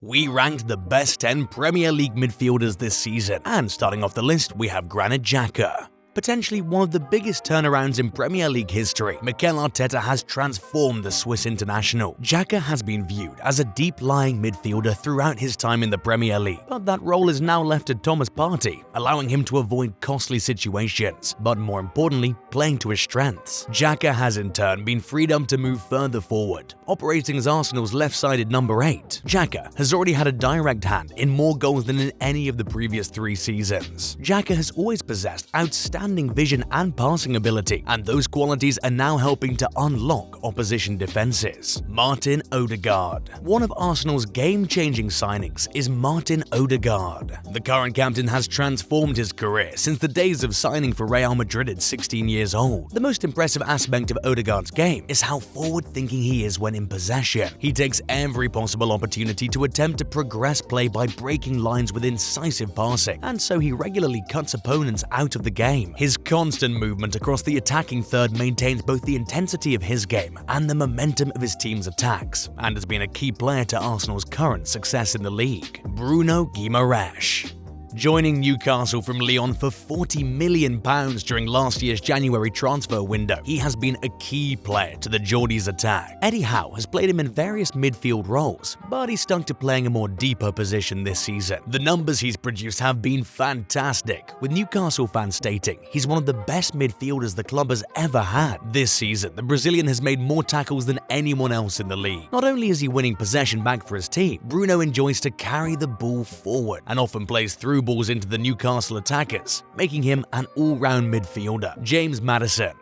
We ranked the best 10 Premier League midfielders this season, and starting off the list, we have Granit Xhaka. Potentially one of the biggest turnarounds in Premier League history, Mikel Arteta has transformed the Swiss international. Xhaka has been viewed as a deep-lying midfielder throughout his time in the Premier League, but that role is now left to Thomas Partey, allowing him to avoid costly situations, but more importantly, playing to his strengths. Xhaka has in turn been freed up to move further forward, operating as Arsenal's left-sided number 8. Xhaka has already had a direct hand in more goals than in any of the previous 3 seasons. Xhaka has always possessed outstanding vision and passing ability, and those qualities are now helping to unlock opposition defenses. Martin Odegaard. One of Arsenal's game-changing signings is Martin Odegaard. The current captain has transformed his career since the days of signing for Real Madrid at 16 years old. The most impressive aspect of Odegaard's game is how forward-thinking he is when in possession. He takes every possible opportunity to attempt to progress play by breaking lines with incisive passing, and so he regularly cuts opponents out of the game. His constant movement across the attacking third maintains both the intensity of his game and the momentum of his team's attacks, and has been a key player to Arsenal's current success in the league. Bruno Guimaraes. Joining Newcastle from Lyon for £40 million during last year's January transfer window, he has been a key player to the Geordies' attack. Eddie Howe has played him in various midfield roles, but he's stuck to playing a more deeper position this season. The numbers he's produced have been fantastic, with Newcastle fans stating he's one of the best midfielders the club has ever had. This season, the Brazilian has made more tackles than anyone else in the league. Not only is he winning possession back for his team, Bruno enjoys to carry the ball forward and often plays through balls into the Newcastle attackers, making him an all-round midfielder. James Maddison.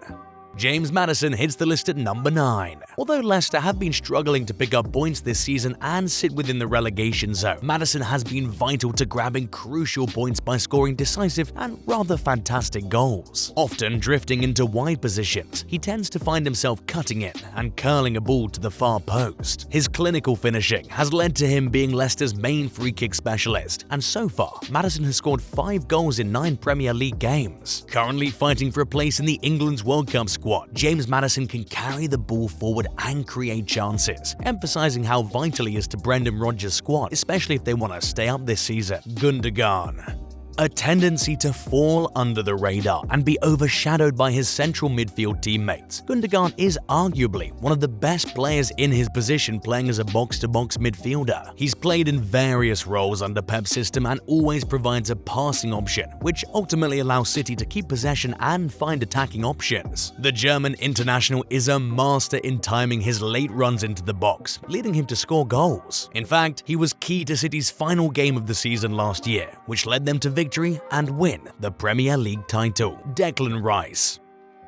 James Maddison hits the list at number 9. Although Leicester have been struggling to pick up points this season and sit within the relegation zone, Maddison has been vital to grabbing crucial points by scoring decisive and rather fantastic goals. Often drifting into wide positions, he tends to find himself cutting in and curling a ball to the far post. His clinical finishing has led to him being Leicester's main free-kick specialist, and so far, Maddison has scored 5 goals in 9 Premier League games. Currently fighting for a place in the England's World Cup squad, James Maddison can carry the ball forward and create chances, emphasizing how vital he is to Brendan Rodgers' squad, especially if they want to stay up this season. Gundogan. A tendency to fall under the radar and be overshadowed by his central midfield teammates, Gundogan is arguably one of the best players in his position playing as a box-to-box midfielder. He's played in various roles under Pep's system and always provides a passing option, which ultimately allows City to keep possession and find attacking options. The German international is a master in timing his late runs into the box, leading him to score goals. In fact, he was key to City's final game of the season last year, which led them to victory and win the Premier League title. Declan Rice.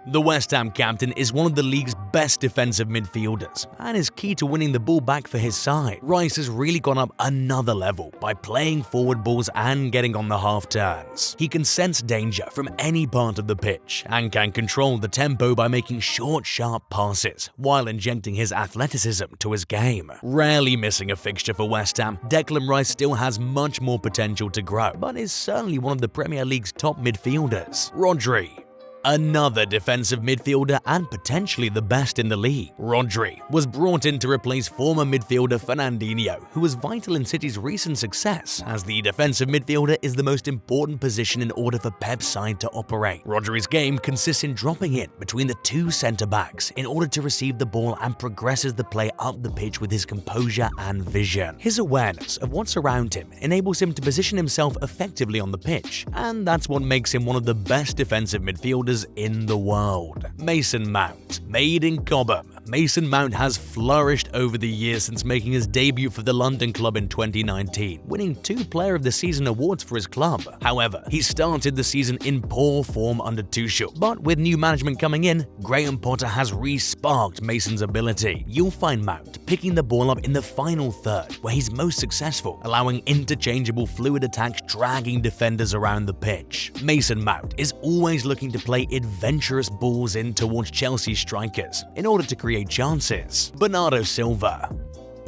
The West Ham captain is one of the league's best defensive midfielders and is key to winning the ball back for his side. Rice has really gone up another level by playing forward balls and getting on the half turns. He can sense danger from any part of the pitch and can control the tempo by making short, sharp passes while injecting his athleticism to his game. Rarely missing a fixture for West Ham, Declan Rice still has much more potential to grow, but is certainly one of the Premier League's top midfielders. Rodri. Another defensive midfielder and potentially the best in the league. Rodri was brought in to replace former midfielder Fernandinho, who was vital in City's recent success, as the defensive midfielder is the most important position in order for Pep's side to operate. Rodri's game consists in dropping in between the 2 centre-backs in order to receive the ball and progresses the play up the pitch with his composure and vision. His awareness of what's around him enables him to position himself effectively on the pitch, and that's what makes him one of the best defensive midfielders in the world. Mason Mount. Made in Cobham, Mason Mount has flourished over the years since making his debut for the London club in 2019, winning 2 Player of the Season awards for his club. However, he started the season in poor form under Tuchel, but with new management coming in, Graham Potter has re-sparked Mason's ability. You'll find Mount picking the ball up in the final third, where he's most successful, allowing interchangeable fluid attacks dragging defenders around the pitch. Mason Mount is always looking to play adventurous balls in towards Chelsea strikers in order to create chances. Bernardo Silva.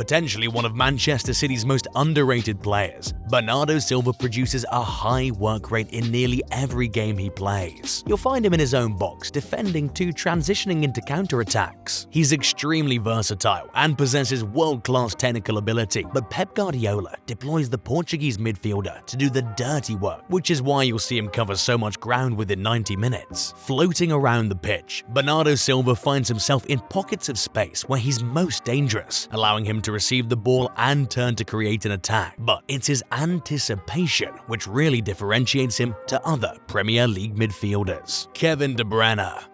Potentially one of Manchester City's most underrated players, Bernardo Silva produces a high work rate in nearly every game he plays. You'll find him in his own box, defending to transitioning into counter-attacks. He's extremely versatile and possesses world-class technical ability, but Pep Guardiola deploys the Portuguese midfielder to do the dirty work, which is why you'll see him cover so much ground within 90 minutes. Floating around the pitch, Bernardo Silva finds himself in pockets of space where he's most dangerous, allowing him to receive the ball and turn to create an attack. But it's his anticipation which really differentiates him to other Premier League midfielders. Kevin De Bruyne.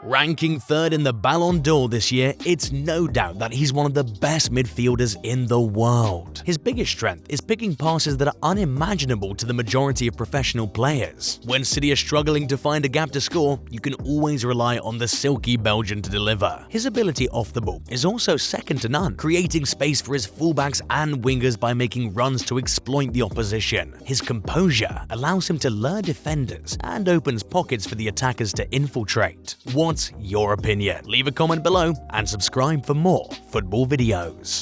Ranking third in the Ballon d'Or this year, it's no doubt that he's one of the best midfielders in the world. His biggest strength is picking passes that are unimaginable to the majority of professional players. When City are struggling to find a gap to score, you can always rely on the silky Belgian to deliver. His ability off the ball is also second to none, creating space for his fullbacks and wingers by making runs to exploit the opposition. His composure allows him to lure defenders and opens pockets for the attackers to infiltrate. What's your opinion? Leave a comment below and subscribe for more football videos.